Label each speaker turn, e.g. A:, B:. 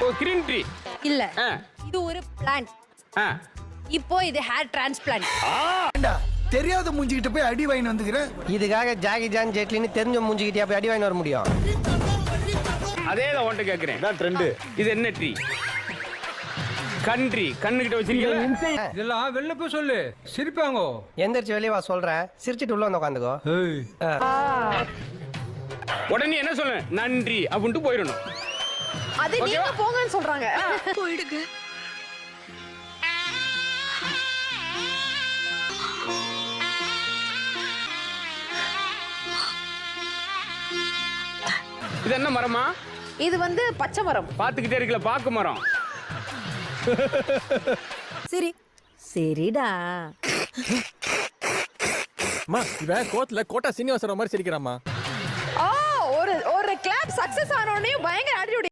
A: ஓ green tree
B: இல்ல
A: ஆ.
B: இது ஒரு பிளான்ட்.
A: ஆ
B: இப்போ இது ஹேர் டிரான்ஸ்பிளான்ட்.
C: தெரியாத மூஞ்சிக்கிட்ட போய் அடி வாங்கி வந்துக்கிறேன்.
D: இதுக்காக ஜாகி ஜான் ஜெட்லின்னு தெரிஞ்ச மூஞ்சிக்கிட்டே போய் அடி வாங்கி வர முடியும்.
A: அதே தான் உன்கிட்ட கேட்குறேன்.
E: இதான் ட்ரெண்டு.
A: இது என்ன ட்ரீ? கண்ட்ரி கண்ணுகிட்ட வச்சிருக்கீங்களா?
F: இதெல்லாம் வெளில போய் சொல்லு சிரிப்பாங்க.
D: எந்திரிச்சு வெளியே வா சொல்றேன். சிரிச்சிட்டு உள்ள வந்து உட்காந்துக்கோ.
A: உடனே என்ன சொல்ல நன்றி அப்படின்ட்டு போயிடணும்.
G: அது நீங்க போங்கன்னு சொல்றாங்க. போயிடுங்க.
A: இது என்ன மரமா?
G: இது வந்து பச்சை மரம்.
A: பாத்துக்கிட்டே இருக்கல பாக்கு மரம்.
H: சரி சரிடா.
E: அம்மா இவன் கோட்ல கோட்டா சீனிவாசராவ் மாதிரி சிரிக்கிறாம்மா.
G: ஒரு கிளாப் சக்சஸ் ஆன உடனே பயங்கர ஆட்டிடியூட்.